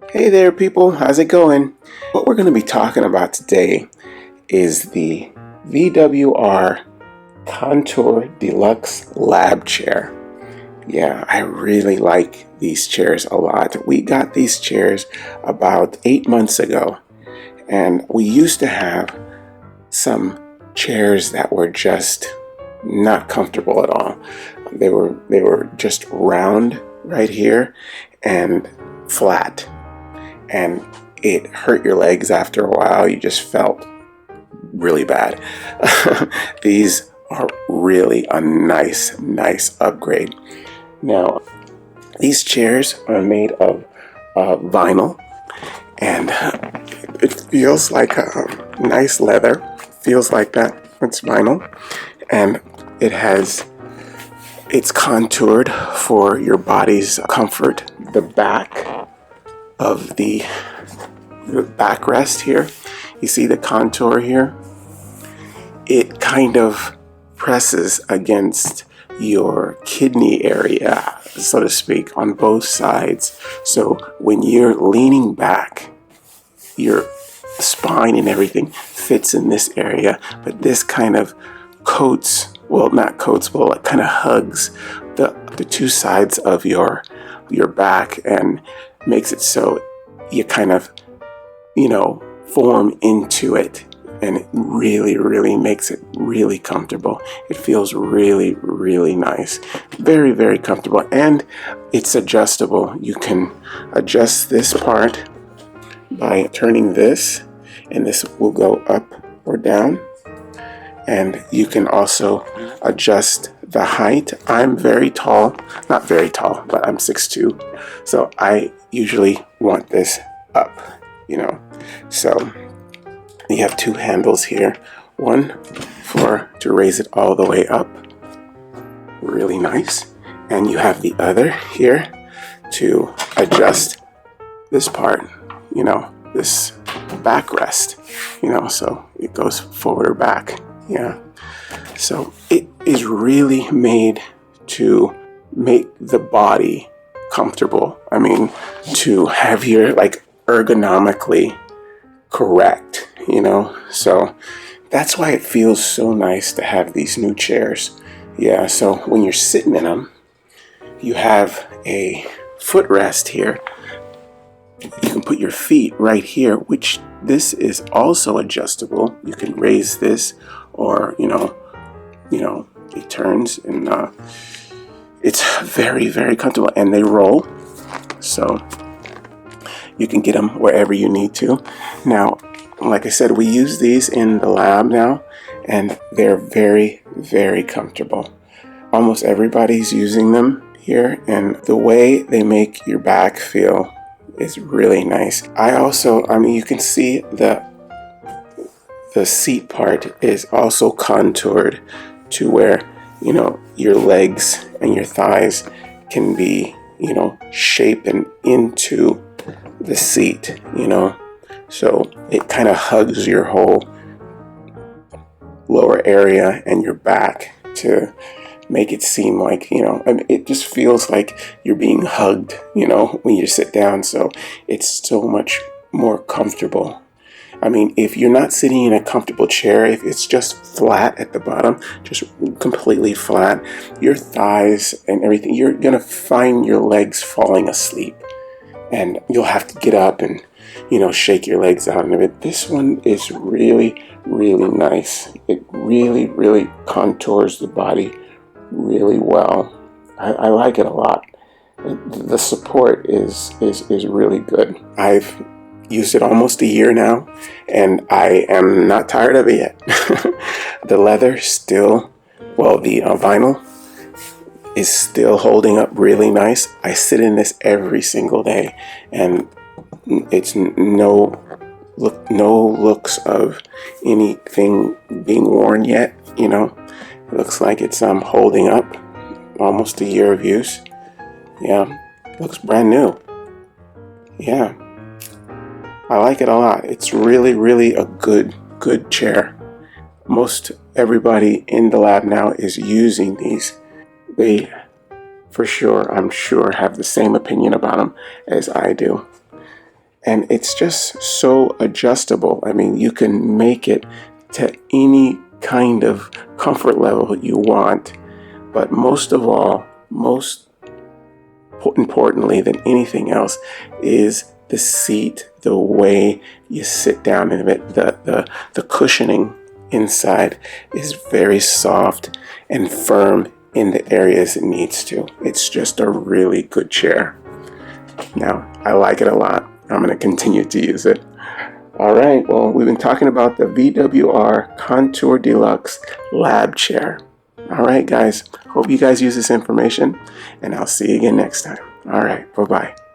Hey there, people. How's it going? What we're going to be talking about today is the VWR Contour Deluxe Lab Chair. Yeah, I really like these chairs a lot. We got these chairs about 8 months ago, and we used to have some chairs that were just not comfortable at all. They were just round right here and flat, and it hurt your legs after a while. You just felt really bad. These are really a nice upgrade. Now, these chairs are made of vinyl, and it feels like a nice leather. Feels like that. It's vinyl, and it's contoured for your body's comfort. The back of the backrest here, you see the contour here? It kind of presses against your kidney area, so to speak, on both sides. So when you're leaning back, your spine and everything fits in this area, but this kind of coats, well, not coats, well, it kind of hugs the two sides of your back and makes it so you kind of, form into it, and it really makes it really comfortable. It feels really nice. Very comfortable, and it's adjustable. You can adjust this part by turning this, and this will go up or down. And you can also adjust the height. I'm very tall, not very tall, but I'm 6'2", so I usually want this up, So you have two handles here, one to raise it all the way up, really nice, and you have the other here to adjust this part, this backrest, so it goes forward or back. Yeah, so it is really made to make the body comfortable. I mean, to have your ergonomically correct, so that's why it feels so nice to have these new chairs. Yeah, so when you're sitting in them, you have a footrest here. You can put your feet right here, which this is also adjustable. You can raise this, or it turns, and it's very comfortable, and they roll, so you can get them wherever you need to. Now, like I said, we use these in the lab now, and they're very comfortable. Almost everybody's using them here, and the way they make your back feel is really nice. You can see the seat part is also contoured to where, your legs and your thighs can be, shapen into the seat, so it kind of hugs your whole lower area and your back to make it seem like, it just feels like you're being hugged, when you sit down. So it's so much more comfortable. I mean, if you're not sitting in a comfortable chair, if it's just flat at the bottom, just completely flat, your thighs and everything, you're going to find your legs falling asleep, and you'll have to get up and, shake your legs out and everything. This one is really nice. It really contours the body really well. I like it a lot. The support is really good. I've used it almost a year now, and I am not tired of it yet. The leather still, the vinyl is still holding up really nice. I sit in this every single day, and it's no looks of anything being worn yet. It looks like it's holding up. Almost a year of use. Yeah, looks brand new. Yeah, I like it a lot. It's really a good chair. Most everybody in the lab now is using these. They, for sure, I'm sure, have the same opinion about them as I do. And it's just so adjustable. I mean, you can make it to any kind of comfort level you want. But most of all, most importantly than anything else, is the seat, the way you sit down in it. The cushioning inside is very soft and firm in the areas it needs to. It's just a really good chair. Now, I like it a lot. I'm going to continue to use it. All right, well, we've been talking about the VWR Contour Deluxe Lab Chair. All right, guys, hope you guys use this information, and I'll see you again next time. All right, bye-bye.